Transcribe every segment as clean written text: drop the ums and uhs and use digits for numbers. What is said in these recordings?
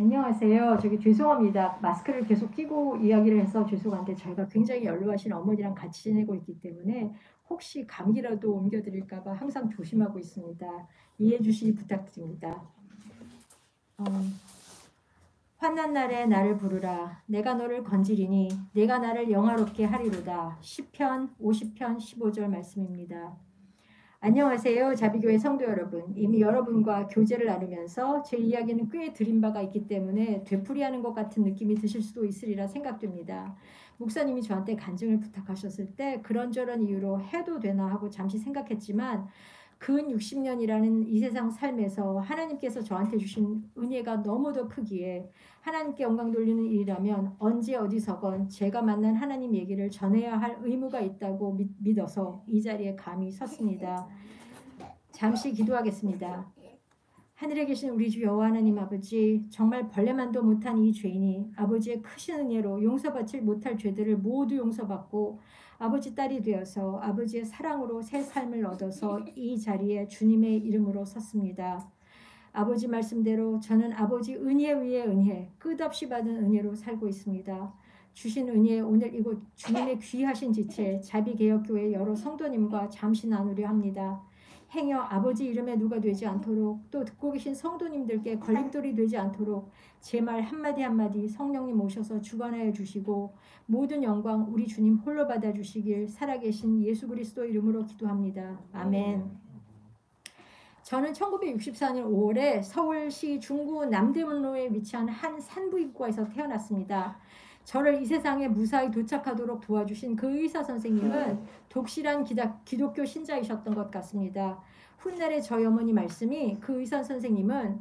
안녕하세요. 죄송합니다. 마스크를 계속 끼고 이야기를 해서 죄송한데 저희가 굉장히 연로하신 어머니랑 같이 지내고 있기 때문에 혹시 감기라도 옮겨드릴까 봐 항상 조심하고 있습니다. 이해해 주시기 부탁드립니다. 어, 환난 날에 나를 부르라. 내가 너를 건지리니 내가 나를 영화롭게 하리로다. 시편 50편 15절 말씀입니다. 안녕하세요. 자비교회 성도 여러분. 이미 여러분과 교제를 나누면서 제 이야기는 꽤 들은 바가 있기 때문에 되풀이하는 것 같은 느낌이 드실 수도 있으리라 생각됩니다. 목사님이 저한테 간증을 부탁하셨을 때 그런저런 이유로 해도 되나 하고 잠시 생각했지만 근 60년이라는 이 세상 삶에서 하나님께서 저한테 주신 은혜가 너무도 크기에 하나님께 영광 돌리는 일이라면 언제 어디서건 제가 만난 하나님 얘기를 전해야 할 의무가 있다고 믿어서 이 자리에 감히 섰습니다. 잠시 기도하겠습니다. 하늘에 계신 우리 주 여호와 하나님 아버지, 정말 벌레만도 못한 이 죄인이 아버지의 크신 은혜로 용서받지 못할 죄들을 모두 용서받고 아버지 딸이 되어서 아버지의 사랑으로 새 삶을 얻어서 이 자리에 주님의 이름으로 섰습니다. 아버지 말씀대로 저는 아버지 은혜 위에 은혜, 끝없이 받은 은혜로 살고 있습니다. 주신 은혜 오늘 이곳 주님의 귀하신 지체 자비개혁교회 여러 성도님과 잠시 나누려 합니다. 행여 아버지 이름에 누가 되지 않도록 또 듣고 계신 성도님들께 걸림돌이 되지 않도록 제 말 한마디 한마디 성령님 오셔서 주관하여 주시고 모든 영광 우리 주님 홀로 받아주시길 살아계신 예수 그리스도 이름으로 기도합니다. 아멘. 저는 1964년 5월에 서울시 중구 남대문로에 위치한 한 산부인과에서 태어났습니다. 저를 이 세상에 무사히 도착하도록 도와주신 그 의사 선생님은 독실한 기독교 신자이셨던 것 같습니다. 훗날에 저희 어머니 말씀이 그 의사 선생님은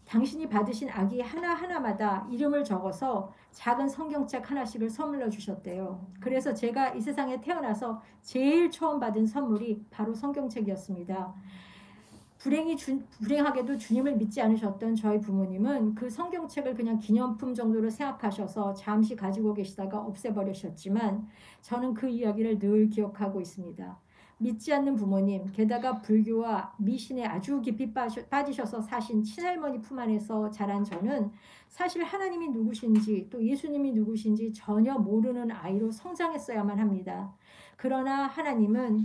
당신이 받으신 아기 하나하나마다 이름을 적어서 작은 성경책 하나씩을 선물로 주셨대요. 그래서 제가 이 세상에 태어나서 제일 처음 받은 선물이 바로 성경책이었습니다. 불행하게도 주님을 믿지 않으셨던 저희 부모님은 그 성경책을 그냥 기념품 정도로 생각하셔서 잠시 가지고 계시다가 없애버리셨지만 저는 그 이야기를 늘 기억하고 있습니다. 믿지 않는 부모님, 게다가 불교와 미신에 아주 깊이 빠지셔서 사신 친할머니 품 안에서 자란 저는 사실 하나님이 누구신지 또 예수님이 누구신지 전혀 모르는 아이로 성장했어야만 합니다. 그러나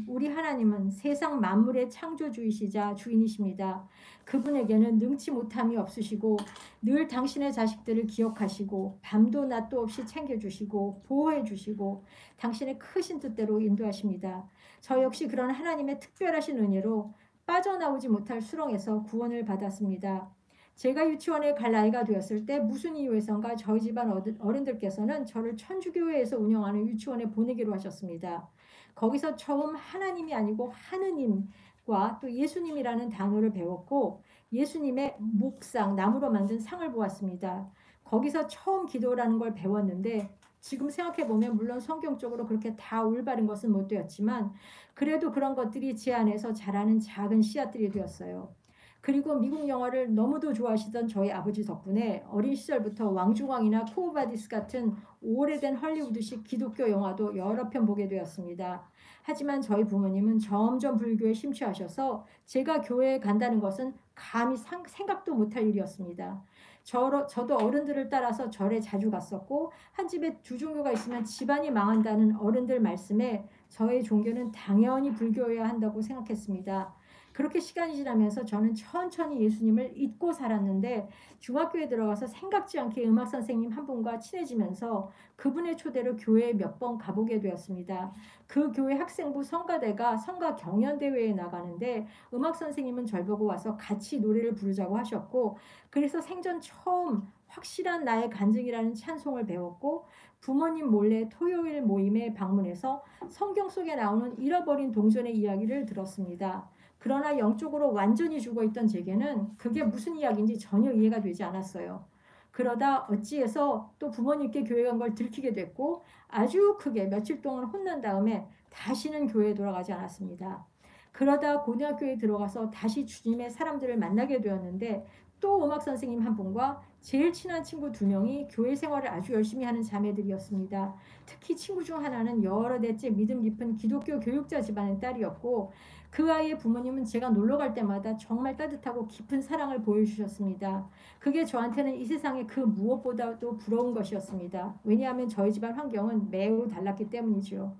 우리 하나님은 세상 만물의 창조주이시자 주인이십니다. 그분에게는 능치 못함이 없으시고 늘 당신의 자식들을 기억하시고 밤도 낮도 없이 챙겨주시고 보호해주시고 당신의 크신 뜻대로 인도하십니다. 저 역시 그런 하나님의 특별하신 은혜로 빠져나오지 못할 수렁에서 구원을 받았습니다. 제가 유치원에 갈 나이가 되었을 때 무슨 이유에선가 저희 집안 어른들께서는 저를 천주교회에서 운영하는 유치원에 보내기로 하셨습니다. 거기서 처음 하나님이 아니고 하느님과 또 예수님이라는 단어를 배웠고 예수님의 목상, 나무로 만든 상을 보았습니다. 거기서 처음 기도라는 걸 배웠는데 지금 생각해보면 물론 성경적으로 그렇게 다 올바른 것은 못 되었지만 그래도 그런 것들이 제 안에서 자라는 작은 씨앗들이 되었어요. 그리고 미국 영화를 너무도 좋아하시던 저희 아버지 덕분에 어린 시절부터 왕중왕이나 코우바디스 같은 오래된 헐리우드식 기독교 영화도 여러 편 보게 되었습니다. 하지만 저희 부모님은 점점 불교에 심취하셔서 제가 교회에 간다는 것은 감히 생각도 못할 일이었습니다. 저도 어른들을 따라서 절에 자주 갔었고 한 집에 두 종교가 있으면 집안이 망한다는 어른들 말씀에 저의 종교는 당연히 불교여야 한다고 생각했습니다. 그렇게 시간이 지나면서 저는 천천히 예수님을 잊고 살았는데 중학교에 들어가서 생각지 않게 음악 선생님 한 분과 친해지면서 그분의 초대로 교회에 몇 번 가보게 되었습니다. 그 교회 학생부 성가대가 성가 경연대회에 나가는데 음악 선생님은 절 보고 와서 같이 노래를 부르자고 하셨고 그래서 생전 처음 확실한 나의 간증이라는 찬송을 배웠고 부모님 몰래 토요일 모임에 방문해서 성경 속에 나오는 잃어버린 동전의 이야기를 들었습니다. 그러나 영적으로 완전히 죽어있던 제게는 그게 무슨 이야기인지 전혀 이해가 되지 않았어요. 그러다 어찌해서 또 부모님께 교회 간 걸 들키게 됐고 아주 크게 며칠 동안 혼난 다음에 다시는 교회에 돌아가지 않았습니다. 그러다 고등학교에 들어가서 다시 주님의 사람들을 만나게 되었는데 또 음악 선생님 한 분과 제일 친한 친구 두 명이 교회 생활을 아주 열심히 하는 자매들이었습니다. 특히 친구 중 하나는 여러 대째 믿음 깊은 기독교 교육자 집안의 딸이었고 그 아이의 부모님은 제가 놀러 갈 때마다 정말 따뜻하고 깊은 사랑을 보여주셨습니다. 그게 저한테는 이 세상의 그 무엇보다도 부러운 것이었습니다. 왜냐하면 저희 집안 환경은 매우 달랐기 때문이죠.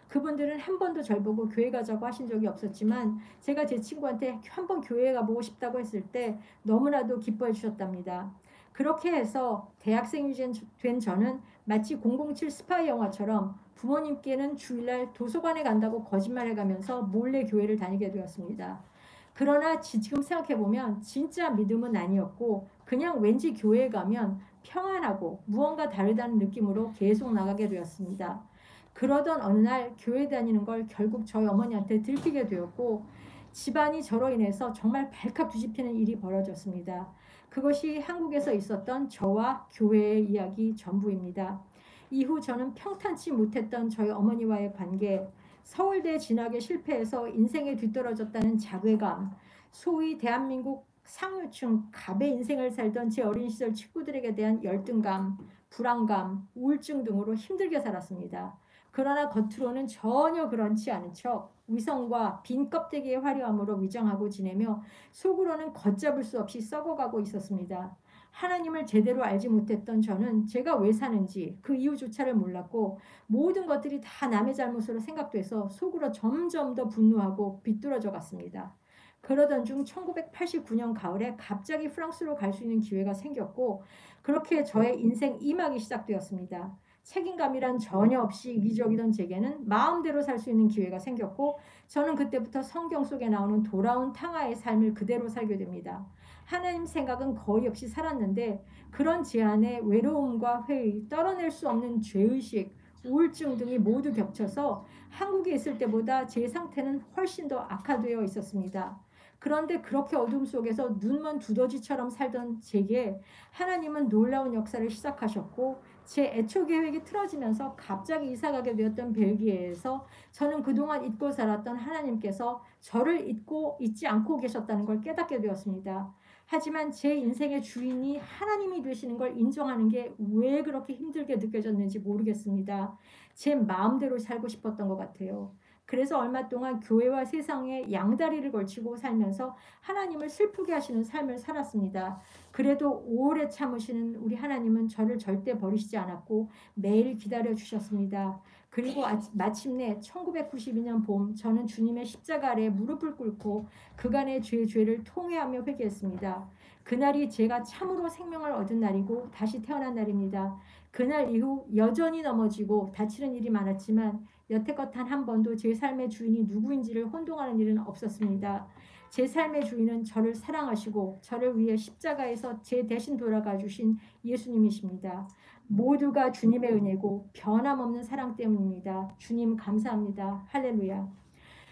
그분들은 한 번도 절 보고 교회 가자고 하신 적이 없었지만 제가 제 친구한테 한 번 교회 가보고 싶다고 했을 때 너무나도 기뻐해 주셨답니다. 그렇게 해서 대학생이 된 저는 마치 007 스파이 영화처럼 부모님께는 주일날 도서관에 간다고 거짓말해가면서 몰래 교회를 다니게 되었습니다. 그러나 지금 생각해보면 진짜 믿음은 아니었고 그냥 왠지 교회에 가면 평안하고 무언가 다르다는 느낌으로 계속 나가게 되었습니다. 그러던 어느 날 교회 다니는 걸 결국 저희 어머니한테 들키게 되었고 집안이 저로 인해서 정말 발칵 뒤집히는 일이 벌어졌습니다. 그것이 한국에서 있었던 저와 교회의 이야기 전부입니다. 이후 저는 평탄치 못했던 저희 어머니와의 관계, 서울대 진학에 실패해서 인생에 뒤떨어졌다는 자괴감, 소위 대한민국 상류층 갑의 인생을 살던 제 어린 시절 친구들에게 대한 열등감, 불안감, 우울증 등으로 힘들게 살았습니다. 그러나 겉으로는 전혀 그렇지 않은 척 위성과 빈 껍데기의 화려함으로 위장하고 지내며 속으로는 걷잡을 수 없이 썩어가고 있었습니다. 하나님을 제대로 알지 못했던 저는 제가 왜 사는지 그 이유조차를 몰랐고 모든 것들이 다 남의 잘못으로 생각돼서 속으로 점점 더 분노하고 비뚤어져 갔습니다. 그러던 중 1989년 가을에 갑자기 프랑스로 갈 수 있는 기회가 생겼고 그렇게 저의 인생 2막이 시작되었습니다. 책임감이란 전혀 없이 이기적이던 제게는 마음대로 살 수 있는 기회가 생겼고 저는 그때부터 성경 속에 나오는 돌아온 탕화의 삶을 그대로 살게 됩니다. 하나님 생각은 거의 없이 살았는데 그런 제 안에 외로움과 회의, 떨어낼 수 없는 죄의식, 우울증 등이 모두 겹쳐서 한국에 있을 때보다 제 상태는 훨씬 더 악화되어 있었습니다. 그런데 그렇게 어둠 속에서 눈먼 두더지처럼 살던 제게 하나님은 놀라운 역사를 시작하셨고 제 애초 계획이 틀어지면서 갑자기 이사가게 되었던 벨기에에서 저는 그동안 잊고 살았던 하나님께서 저를 잊고 있지 않고 계셨다는 걸 깨닫게 되었습니다. 하지만 제 인생의 주인이 하나님이 되시는 걸 인정하는 게 왜 그렇게 힘들게 느껴졌는지 모르겠습니다. 제 마음대로 살고 싶었던 것 같아요. 그래서 얼마 동안 교회와 세상에 양다리를 걸치고 살면서 하나님을 슬프게 하시는 삶을 살았습니다. 그래도 오래 참으시는 우리 하나님은 저를 절대 버리시지 않았고 매일 기다려 주셨습니다. 그리고 마침내 1992년 봄 저는 주님의 십자가 아래 무릎을 꿇고 그간의 죄를 통회하며 회개했습니다. 그날이 제가 참으로 생명을 얻은 날이고 다시 태어난 날입니다. 그날 이후 여전히 넘어지고 다치는 일이 많았지만 여태껏 단 한 번도 제 삶의 주인이 누구인지를 혼동하는 일은 없었습니다. 제 삶의 주인은 저를 사랑하시고 저를 위해 십자가에서 제 대신 돌아가 주신 예수님이십니다. 모두가 주님의 은혜고 변함없는 사랑 때문입니다. 주님 감사합니다. 할렐루야.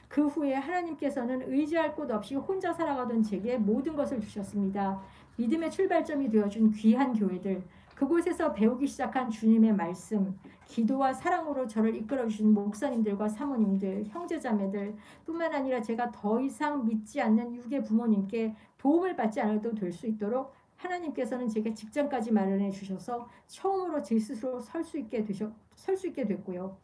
그 후에 하나님께서는 의지할 곳 없이 혼자 살아가던 제게 모든 것을 주셨습니다. 믿음의 출발점이 되어준 귀한 교회들, 그곳에서 배우기 시작한 주님의 말씀, 기도와 사랑으로 저를 이끌어주신 목사님들과 사모님들, 형제자매들 뿐만 아니라 제가 더 이상 믿지 않는 육의 부모님께 도움을 받지 않아도 될 수 있도록 하나님께서는 제게 직장까지 마련해 주셔서 처음으로 제 스스로 설 수 있게 됐고요.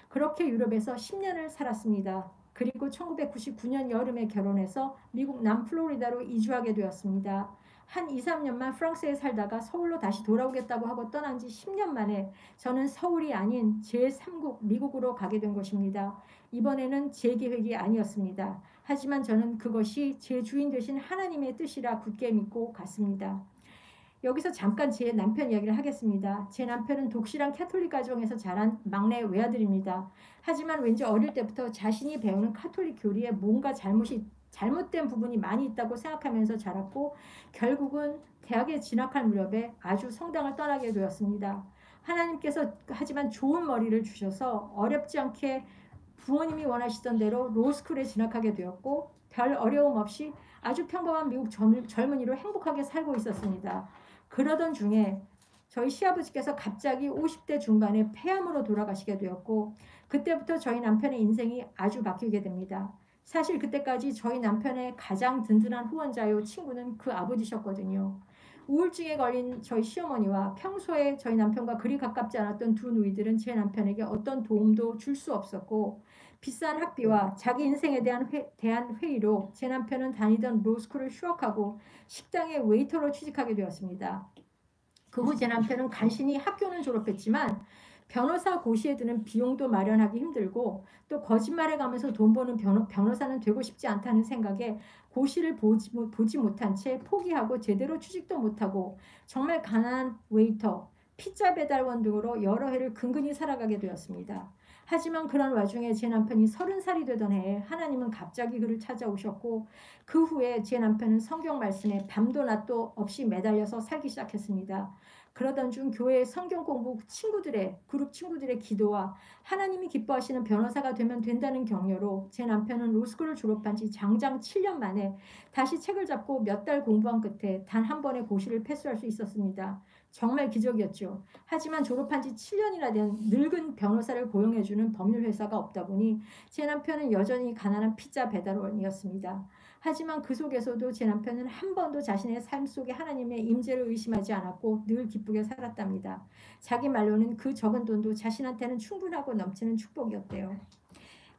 그렇게 유럽에서 10년을 살았습니다. 그리고 1999년 여름에 결혼해서 미국 남플로리다로 이주하게 되었습니다. 한 2, 3년만 프랑스에 살다가 서울로 다시 돌아오겠다고 하고 떠난 지 10년 만에 저는 서울이 아닌 제3국 미국으로 가게 된 것입니다. 이번에는 제 계획이 아니었습니다. 하지만 저는 그것이 제 주인 되신 하나님의 뜻이라 굳게 믿고 갔습니다. 여기서 잠깐 제 남편 이야기를 하겠습니다. 제 남편은 독실한 캐톨릭 가정에서 자란 막내 외아들입니다. 하지만 왠지 어릴 때부터 자신이 배우는 카톨릭 교리에 뭔가 잘못된 부분이 많이 있다고 생각하면서 자랐고 결국은 대학에 진학할 무렵에 아주 성당을 떠나게 되었습니다. 하나님께서 하지만 좋은 머리를 주셔서 어렵지 않게 부모님이 원하시던 대로 로스쿨에 진학하게 되었고 별 어려움 없이 아주 평범한 미국 젊은이로 행복하게 살고 있었습니다. 그러던 중에 저희 시아버지께서 갑자기 50대 중반에 폐암으로 돌아가시게 되었고 그때부터 저희 남편의 인생이 아주 바뀌게 됩니다. 사실 그때까지 저희 남편의 가장 든든한 후원자요 친구는 그 아버지셨거든요. 우울증에 걸린 저희 시어머니와 평소에 저희 남편과 그리 가깝지 않았던 두 누이들은 제 남편에게 어떤 도움도 줄 수 없었고 비싼 학비와 자기 인생에 대한 회의로 제 남편은 다니던 로스쿨을 휴학하고 식당의 웨이터로 취직하게 되었습니다. 그 후 제 남편은 간신히 학교는 졸업했지만 변호사 고시에 드는 비용도 마련하기 힘들고 또 거짓말해 가면서 돈 버는 변호사는 되고 싶지 않다는 생각에 고시를 보지 못한 채 포기하고 제대로 취직도 못하고 정말 가난한 웨이터, 피자 배달원 등으로 여러 해를 근근히 살아가게 되었습니다. 하지만 그런 와중에 제 남편이 30살이 되던 해에 하나님은 갑자기 그를 찾아오셨고 그 후에 제 남편은 성경 말씀에 밤도 낮도 없이 매달려서 살기 시작했습니다. 그러던 중 교회 성경 공부 그룹 친구들의 기도와 하나님이 기뻐하시는 변호사가 되면 된다는 격려로 제 남편은 로스쿨을 졸업한 지 장장 7년 만에 다시 책을 잡고 몇 달 공부한 끝에 단 한 번의 고시를 패스할 수 있었습니다. 정말 기적이었죠. 하지만 졸업한 지 7년이나 된 늙은 변호사를 고용해주는 법률회사가 없다 보니 제 남편은 여전히 가난한 피자 배달원이었습니다. 하지만 그 속에서도 제 남편은 한 번도 자신의 삶 속에 하나님의 임재를 의심하지 않았고 늘 기쁘게 살았답니다. 자기 말로는 그 적은 돈도 자신한테는 충분하고 넘치는 축복이었대요.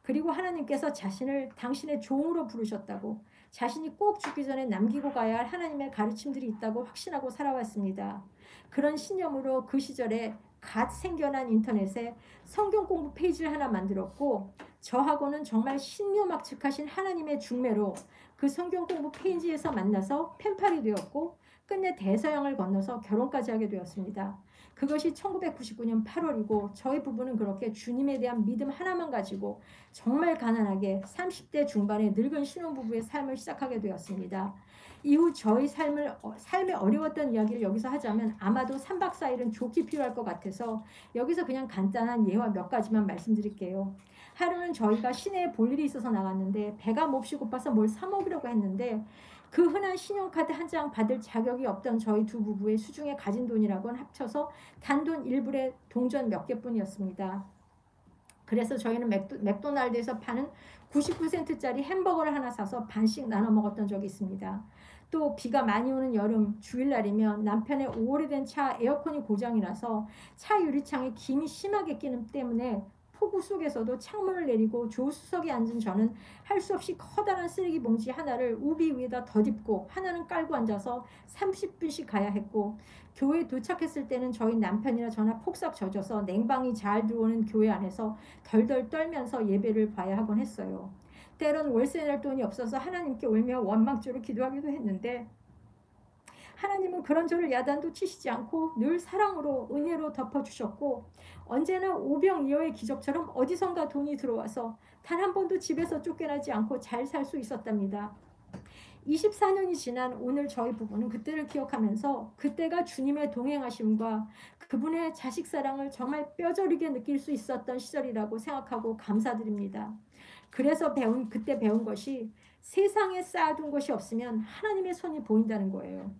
그리고 하나님께서 자신을 당신의 종으로 부르셨다고 자신이 꼭 죽기 전에 남기고 가야 할 하나님의 가르침들이 있다고 확신하고 살아왔습니다. 그런 신념으로 그 시절에 갓 생겨난 인터넷에 성경 공부 페이지를 하나 만들었고 저하고는 정말 신묘막측하신 하나님의 중매로 그 성경 공부 페이지에서 만나서 펜팔이 되었고 끝내 대서양을 건너서 결혼까지 하게 되었습니다. 그것이 1999년 8월이고 저희 부부는 그렇게 주님에 대한 믿음 하나만 가지고 정말 가난하게 30대 중반의 늙은 신혼부부의 삶을 시작하게 되었습니다. 이후 저희 삶에 어려웠던 이야기를 여기서 하자면 아마도 3박 4일은 좋게 필요할 것 같아서 여기서 그냥 간단한 예화 몇 가지만 말씀드릴게요. 하루는 저희가 시내에 볼 일이 있어서 나갔는데 배가 몹시 고파서 뭘 사 먹으려고 했는데 그 흔한 신용카드 한 장 받을 자격이 없던 저희 두 부부의 수중에 가진 돈이라고는 합쳐서 단돈 1불에 동전 몇 개뿐이었습니다. 그래서 저희는 맥도날드에서 파는 99센트짜리 햄버거를 하나 사서 반씩 나눠 먹었던 적이 있습니다. 또 비가 많이 오는 여름 주일날이면 남편의 오래된 차 에어컨이 고장이 나서 차 유리창에 김이 심하게 끼는 때문에 폭우 속에서도 창문을 내리고 조수석에 앉은 저는 할 수 없이 커다란 쓰레기 봉지 하나를 우비 위에다 덧입고 하나는 깔고 앉아서 30분씩 가야 했고 교회에 도착했을 때는 저희 남편이나 저나 폭삭 젖어서 냉방이 잘 들어오는 교회 안에서 덜덜 떨면서 예배를 봐야 하곤 했어요. 때론 월세 낼 돈이 없어서 하나님께 울며 원망조로 기도하기도 했는데 하나님은 그런 저를 야단도 치시지 않고 늘 사랑으로 은혜로 덮어주셨고 언제나 오병이어의 기적처럼 어디선가 돈이 들어와서 단 한 번도 집에서 쫓겨나지 않고 잘 살 수 있었답니다. 24년이 지난 오늘 저희 부부는 그때를 기억하면서 그때가 주님의 동행하심과 그분의 자식 사랑을 정말 뼈저리게 느낄 수 있었던 시절이라고 생각하고 감사드립니다. 그래서 그때 배운 것이 세상에 쌓아둔 것이 없으면 하나님의 손이 보인다는 거예요.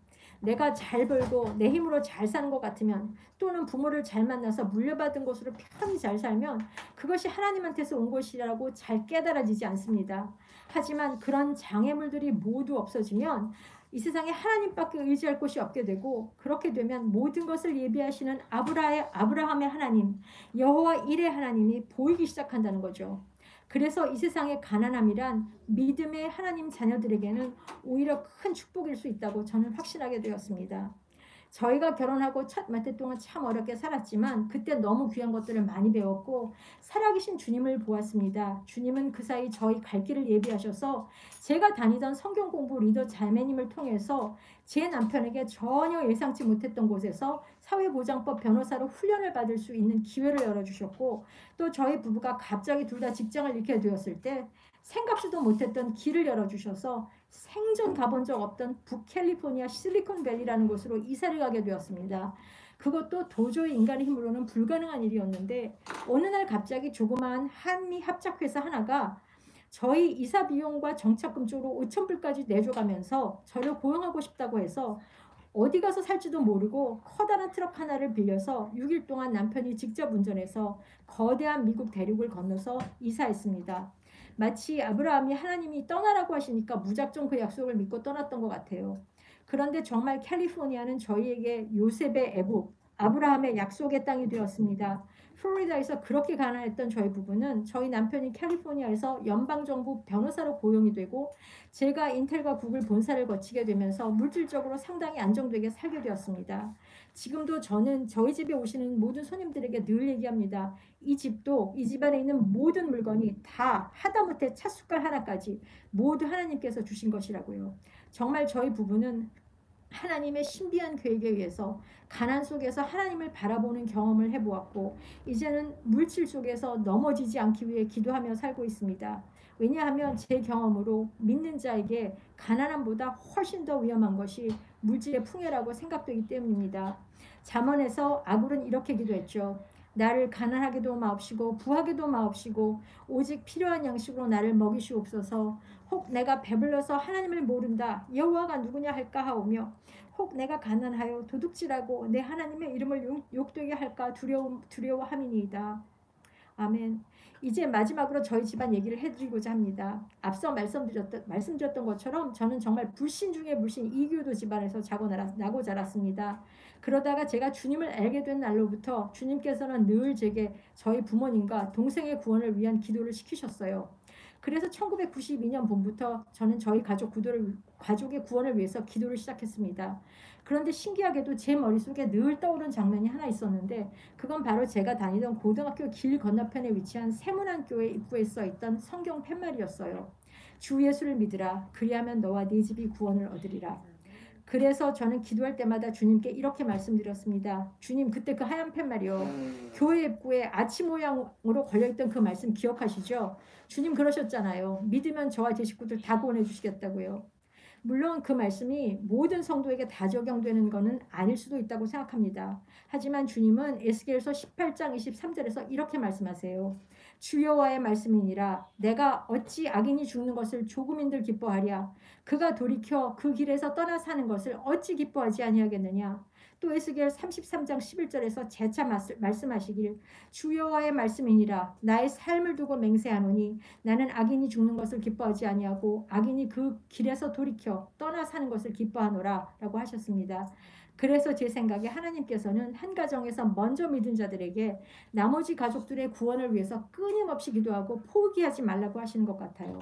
내가 잘 벌고 내 힘으로 잘 사는 것 같으면 또는 부모를 잘 만나서 물려받은 것으로 편히 잘 살면 그것이 하나님한테서 온 것이라고 잘 깨달아지지 않습니다. 하지만 그런 장애물들이 모두 없어지면 이 세상에 하나님밖에 의지할 곳이 없게 되고 그렇게 되면 모든 것을 예비하시는 아브라함의 하나님, 여호와 일의 하나님이 보이기 시작한다는 거죠. 그래서 이 세상의 가난함이란 믿음의 하나님 자녀들에게는 오히려 큰 축복일 수 있다고 저는 확신하게 되었습니다. 저희가 결혼하고 첫 몇 해 동안 참 어렵게 살았지만 그때 너무 귀한 것들을 많이 배웠고 살아계신 주님을 보았습니다. 주님은 그 사이 저희 갈 길을 예비하셔서 제가 다니던 성경 공부 리더 자매님을 통해서 제 남편에게 전혀 예상치 못했던 곳에서 사회보장법 변호사로 훈련을 받을 수 있는 기회를 열어주셨고 또 저희 부부가 갑자기 둘 다 직장을 잃게 되었을 때 생각지도 못했던 길을 열어주셔서 생전 가본 적 없던 북캘리포니아 실리콘밸리라는 곳으로 이사를 가게 되었습니다. 그것도 도저히 인간의 힘으로는 불가능한 일이었는데 어느 날 갑자기 조그마한 한미 합작회사 하나가 저희 이사 비용과 정착금 쪽으로 5,000불까지 내줘가면서 저를 고용하고 싶다고 해서 어디 가서 살지도 모르고 커다란 트럭 하나를 빌려서 6일 동안 남편이 직접 운전해서 거대한 미국 대륙을 건너서 이사했습니다. 마치 아브라함이 하나님이 떠나라고 하시니까 무작정 그 약속을 믿고 떠났던 것 같아요. 그런데 정말 캘리포니아는 저희에게 요셉의 애국, 아브라함의 약속의 땅이 되었습니다. 플로리다에서 그렇게 가난했던 저희 부부는 저희 남편이 캘리포니아에서 연방정부 변호사로 고용이 되고 제가 인텔과 구글 본사를 거치게 되면서 물질적으로 상당히 안정되게 살게 되었습니다. 지금도 저는 저희 집에 오시는 모든 손님들에게 늘 얘기합니다. 이 집도 이 집안에 있는 모든 물건이 다 하다못해 찻숟갈 하나까지 모두 하나님께서 주신 것이라고요. 정말 저희 부부는 하나님의 신비한 계획에 의해서 가난 속에서 하나님을 바라보는 경험을 해보았고 이제는 물질 속에서 넘어지지 않기 위해 기도하며 살고 있습니다. 왜냐하면 제 경험으로 믿는 자에게 가난함보다 훨씬 더 위험한 것이 물질의 풍요라고 생각되기 때문입니다. 잠언에서 아굴은 이렇게 기도했죠. 나를 가난하게도 마옵시고 부하게도 마옵시고 오직 필요한 양식으로 나를 먹이시옵소서. 혹 내가 배불러서 하나님을 모른다 여호와가 누구냐 할까 하오며 혹 내가 가난하여 도둑질하고 내 하나님의 이름을 욕되게 할까 두려워함이니이다. 아멘. 이제 마지막으로 저희 집안 얘기를 해드리고자 합니다. 앞서 말씀드렸던 것처럼 저는 정말 불신 중에 불신 이교도 집안에서 나고 자랐습니다. 그러다가 제가 주님을 알게 된 날로부터 주님께서는 늘 제게 저희 부모님과 동생의 구원을 위한 기도를 시키셨어요. 그래서 1992년 봄부터 저는 저희 가족의 구원을 위해서 기도를 시작했습니다. 그런데 신기하게도 제 머릿속에 늘 떠오른 장면이 하나 있었는데 그건 바로 제가 다니던 고등학교 길 건너편에 위치한 세문안교회 입구에 써있던 성경 팻말이었어요. 주 예수를 믿으라. 그리하면 너와 네 집이 구원을 얻으리라. 그래서 저는 기도할 때마다 주님께 이렇게 말씀드렸습니다. 주님, 그때 그 하얀 팻말이요. 교회 입구에 아치 모양으로 걸려있던 그 말씀 기억하시죠? 주님 그러셨잖아요. 믿으면 저와 제 식구들 다 구원해 주시겠다고요. 물론 그 말씀이 모든 성도에게 다 적용되는 것은 아닐 수도 있다고 생각합니다. 하지만 주님은 에스겔서 18장 23절에서 이렇게 말씀하세요. 주 여호와의 말씀이니라. 내가 어찌 악인이 죽는 것을 조금인들 기뻐하랴. 그가 돌이켜 그 길에서 떠나 사는 것을 어찌 기뻐하지 아니하겠느냐. 또 에스겔 33장 11절에서 재차 말씀하시길 주 여호와의 말씀이니라. 나의 삶을 두고 맹세하노니 나는 악인이 죽는 것을 기뻐하지 아니하고 악인이 그 길에서 돌이켜 떠나 사는 것을 기뻐하노라 라고 하셨습니다. 그래서 제 생각에 하나님께서는 한 가정에서 먼저 믿은 자들에게 나머지 가족들의 구원을 위해서 끊임없이 기도하고 포기하지 말라고 하시는 것 같아요.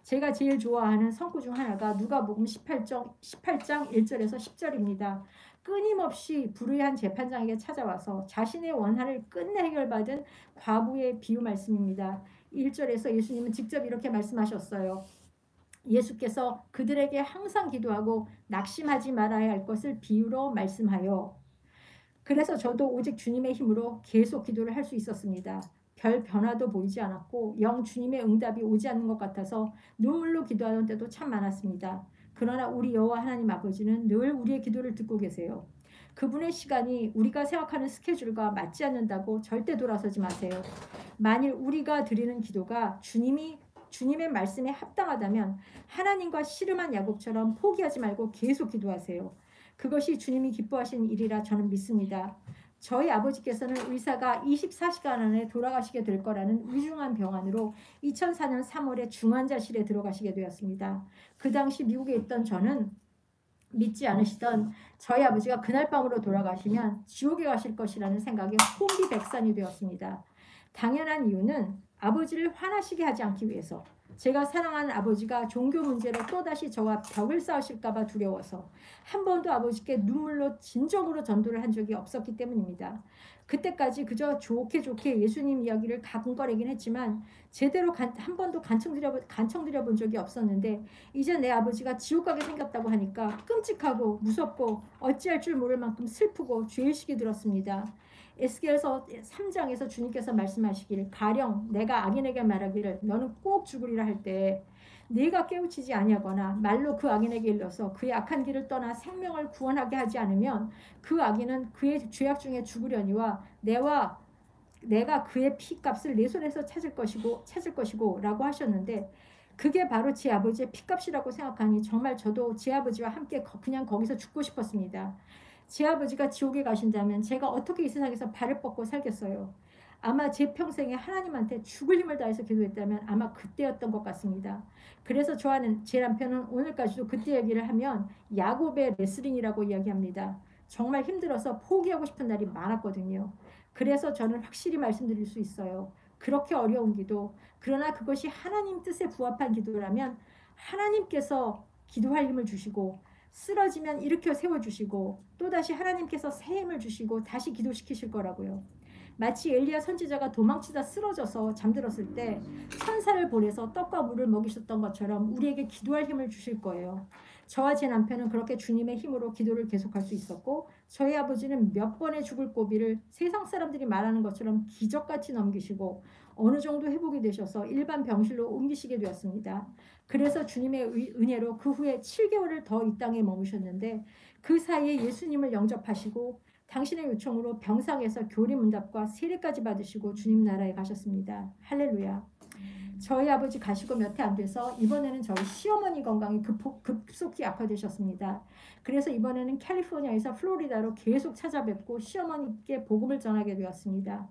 제가 제일 좋아하는 성구 중 하나가 누가복음 18장 1절에서 10절입니다. 끊임없이 불의한 재판장에게 찾아와서 자신의 원한을 끝내 해결받은 과부의 비유 말씀입니다. 1절에서 예수님은 직접 이렇게 말씀하셨어요. 예수께서 그들에게 항상 기도하고 낙심하지 말아야 할 것을 비유로 말씀하여 그래서 저도 오직 주님의 힘으로 계속 기도를 할 수 있었습니다. 별 변화도 보이지 않았고 영 주님의 응답이 오지 않는 것 같아서 눈물로 기도하는 때도 참 많았습니다. 그러나 우리 여호와 하나님 아버지는 늘 우리의 기도를 듣고 계세요. 그분의 시간이 우리가 생각하는 스케줄과 맞지 않는다고 절대 돌아서지 마세요. 만일 우리가 드리는 기도가 주님의 말씀에 합당하다면 하나님과 씨름한 야곱처럼 포기하지 말고 계속 기도하세요. 그것이 주님이 기뻐하시는 일이라 저는 믿습니다. 저희 아버지께서는 의사가 24시간 안에 돌아가시게 될 거라는 위중한 병환으로 2004년 3월에 중환자실에 들어가시게 되었습니다. 그 당시 미국에 있던 저는 믿지 않으시던 저희 아버지가 그날 밤으로 돌아가시면 지옥에 가실 것이라는 생각에 혼비백산이 되었습니다. 당연한 이유는 아버지를 화나시게 하지 않기 위해서 제가 사랑하는 아버지가 종교 문제로 또다시 저와 벽을 쌓으실까 봐 두려워서 한 번도 아버지께 눈물로 진정으로 전도를 한 적이 없었기 때문입니다. 그때까지 그저 좋게 예수님 이야기를 가끔거리긴 했지만 제대로 한 번도 간청드려 본 적이 없었는데 이제 내 아버지가 지옥 가게 생겼다고 하니까 끔찍하고 무섭고 어찌할 줄 모를 만큼 슬프고 죄의식이 들었습니다. 에스겔서 3장에서 주님께서 말씀하시길 가령 내가 악인에게 말하기를 너는 꼭 죽으리라 할 때 네가 깨우치지 아니하거나 말로 그 악인에게 일러서 그의 악한 길을 떠나 생명을 구원하게 하지 않으면 그 악인은 그의 죄악 중에 죽으려니와 내가 그의 피값을 내 손에서 찾을 것이고 라고 하셨는데 그게 바로 제 아버지의 피값이라고 생각하니 정말 저도 제 아버지와 함께 그냥 거기서 죽고 싶었습니다. 제 아버지가 지옥에 가신다면 제가 어떻게 이 세상에서 발을 뻗고 살겠어요. 아마 제 평생에 하나님한테 죽을 힘을 다해서 기도했다면 아마 그때였던 것 같습니다. 그래서 저와는 제 남편은 오늘까지도 그때 얘기를 하면 야곱의 레슬링이라고 이야기합니다. 정말 힘들어서 포기하고 싶은 날이 많았거든요. 그래서 저는 확실히 말씀드릴 수 있어요. 그렇게 어려운 기도, 그러나 그것이 하나님 뜻에 부합한 기도라면 하나님께서 기도할 힘을 주시고 쓰러지면 일으켜 세워주시고 또다시 하나님께서 새 힘을 주시고 다시 기도시키실 거라고요. 마치 엘리야 선지자가 도망치다 쓰러져서 잠들었을 때 천사를 보내서 떡과 물을 먹이셨던 것처럼 우리에게 기도할 힘을 주실 거예요. 저와 제 남편은 그렇게 주님의 힘으로 기도를 계속할 수 있었고 저희 아버지는 몇 번의 죽을 고비를 세상 사람들이 말하는 것처럼 기적같이 넘기시고 어느 정도 회복이 되셔서 일반 병실로 옮기시게 되었습니다. 그래서 주님의 은혜로 그 후에 7개월을 더 이 땅에 머무셨는데 그 사이에 예수님을 영접하시고 당신의 요청으로 병상에서 교리문답과 세례까지 받으시고 주님 나라에 가셨습니다. 할렐루야. 저희 아버지 가시고 몇 해 안 돼서 이번에는 저희 시어머니 건강이 급속히 악화되셨습니다. 그래서 이번에는 캘리포니아에서 플로리다로 계속 찾아뵙고 시어머니께 복음을 전하게 되었습니다.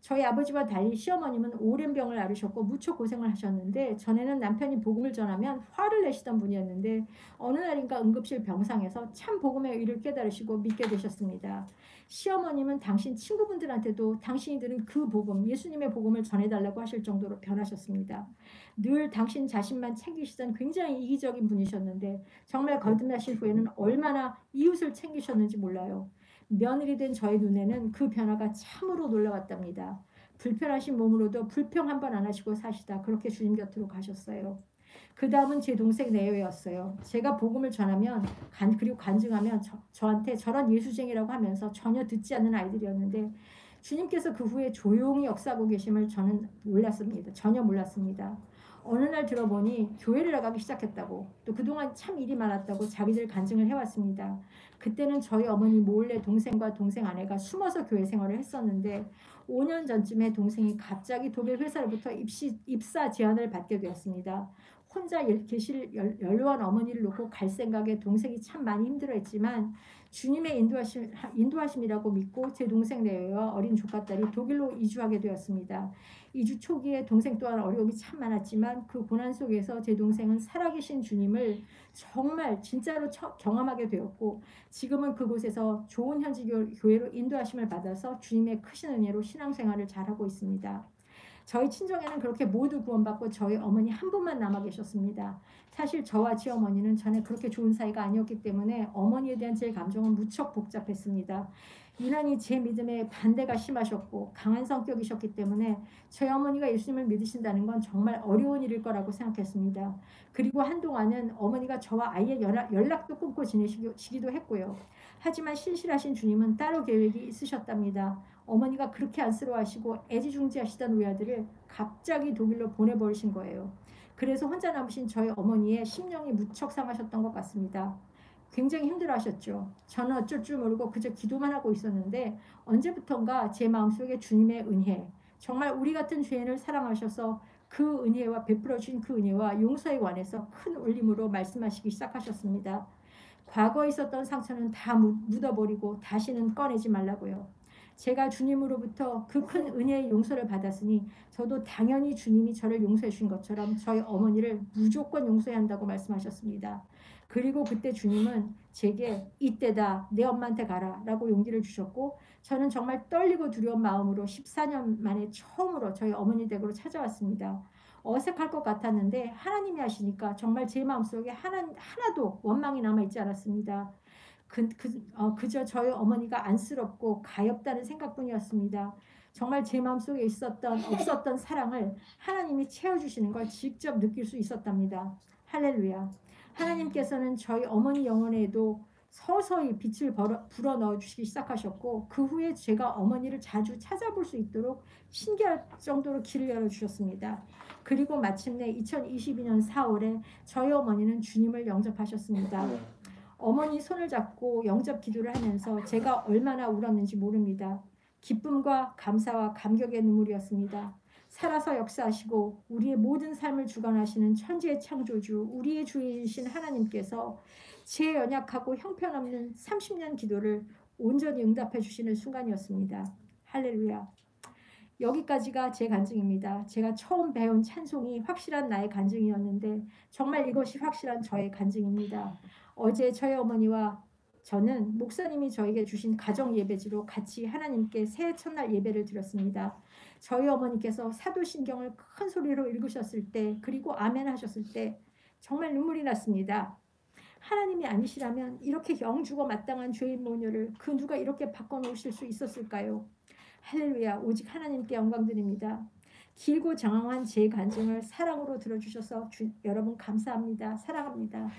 저희 아버지와 달리 시어머님은 오랜 병을 앓으셨고 무척 고생을 하셨는데 전에는 남편이 복음을 전하면 화를 내시던 분이었는데 어느 날인가 응급실 병상에서 참 복음의 의를 깨달으시고 믿게 되셨습니다. 시어머님은 당신 친구분들한테도 당신이 들은 그 복음, 예수님의 복음을 전해달라고 하실 정도로 변하셨습니다. 늘 당신 자신만 챙기시던 굉장히 이기적인 분이셨는데 정말 거듭나신 후에는 얼마나 이웃을 챙기셨는지 몰라요. 며느리 된 저의 눈에는 그 변화가 참으로 놀라웠답니다. 불편하신 몸으로도 불평 한 번 안 하시고 사시다 그렇게 주님 곁으로 가셨어요. 그 다음은 제 동생 네오였어요. 제가 복음을 전하면 그리고 간증하면 저한테 저런 예수쟁이라고 하면서 전혀 듣지 않는 아이들이었는데 주님께서 그 후에 조용히 역사하고 계심을 저는 몰랐습니다. 전혀 몰랐습니다. 어느 날 들어보니 교회를 나가기 시작했다고 또 그동안 참 일이 많았다고 자기들 간증을 해왔습니다. 그때는 저희 어머니 몰래 동생과 동생 아내가 숨어서 교회 생활을 했었는데 5년 전쯤에 동생이 갑자기 독일 회사로부터 입사 제안을 받게 되었습니다. 혼자 계실 연로한 어머니를 놓고 갈 생각에 동생이 참 많이 힘들어했지만 주님의 인도하심이라고 믿고 제 동생 내외와 어린 조카딸이 독일로 이주하게 되었습니다. 이주 초기에 동생 또한 어려움이 참 많았지만 그 고난 속에서 제 동생은 살아계신 주님을 정말 진짜로 경험하게 되었고 지금은 그곳에서 좋은 현지 교회로 인도하심을 받아서 주님의 크신 은혜로 신앙생활을 잘하고 있습니다. 저희 친정에는 그렇게 모두 구원받고 저희 어머니 한 분만 남아 계셨습니다. 사실 저와 제 어머니는 전에 그렇게 좋은 사이가 아니었기 때문에 어머니에 대한 제 감정은 무척 복잡했습니다. 유난히 제 믿음에 반대가 심하셨고 강한 성격이셨기 때문에 저희 어머니가 예수님을 믿으신다는 건 정말 어려운 일일 거라고 생각했습니다. 그리고 한동안은 어머니가 저와 아예 연락도 끊고 지내시기도 했고요. 하지만 신실하신 주님은 따로 계획이 있으셨답니다. 어머니가 그렇게 안쓰러워하시고 애지중지하시던 외아들을 갑자기 독일로 보내버리신 거예요. 그래서 혼자 남으신 저희 어머니의 심령이 무척 상하셨던 것 같습니다. 굉장히 힘들어하셨죠. 저는 어쩔 줄 모르고 그저 기도만 하고 있었는데 언제부턴가 제 마음속에 주님의 은혜, 정말 우리 같은 죄인을 사랑하셔서 그 은혜와 베풀어 주신 그 은혜와 용서에 관해서 큰 울림으로 말씀하시기 시작하셨습니다. 과거에 있었던 상처는 다 묻어버리고 다시는 꺼내지 말라고요. 제가 주님으로부터 그 큰 은혜의 용서를 받았으니 저도 당연히 주님이 저를 용서해 주신 것처럼 저희 어머니를 무조건 용서해야 한다고 말씀하셨습니다. 그리고 그때 주님은 제게 이때다 내 엄마한테 가라 라고 용기를 주셨고 저는 정말 떨리고 두려운 마음으로 14년 만에 처음으로 저희 어머니 댁으로 찾아왔습니다. 어색할 것 같았는데 하나님이 하시니까 정말 제 마음속에 하나도 원망이 남아있지 않았습니다. 그저 저희 어머니가 안쓰럽고 가엾다는 생각뿐이었습니다. 정말 제 마음속에 없었던 사랑을 하나님이 채워주시는 걸 직접 느낄 수 있었답니다. 할렐루야. 하나님께서는 저희 어머니 영혼에도 서서히 빛을 불어넣어 주시기 시작하셨고 그 후에 제가 어머니를 자주 찾아볼 수 있도록 신기할 정도로 길을 열어주셨습니다. 그리고 마침내 2022년 4월에 저희 어머니는 주님을 영접하셨습니다. 어머니 손을 잡고 영접 기도를 하면서 제가 얼마나 울었는지 모릅니다. 기쁨과 감사와 감격의 눈물이었습니다. 살아서 역사하시고 우리의 모든 삶을 주관하시는 천지의 창조주 우리의 주이신 하나님께서 제 연약하고 형편없는 30년 기도를 온전히 응답해 주시는 순간이었습니다. 할렐루야. 여기까지가 제 간증입니다. 제가 처음 배운 찬송이 확실한 나의 간증이었는데 정말 이것이 확실한 저의 간증입니다. 어제 저희 어머니와 저는 목사님이 저에게 주신 가정 예배지로 같이 하나님께 새해 첫날 예배를 드렸습니다. 저희 어머니께서 사도신경을 큰 소리로 읽으셨을 때 그리고 아멘 하셨을 때 정말 눈물이 났습니다. 하나님이 아니시라면 이렇게 영주고 마땅한 죄인 모녀를 그 누가 이렇게 바꿔놓으실 수 있었을까요? 할렐루야, 오직 하나님께 영광 드립니다. 길고 장황한 제 간증을 사랑으로 들어주셔서 여러분 감사합니다. 사랑합니다.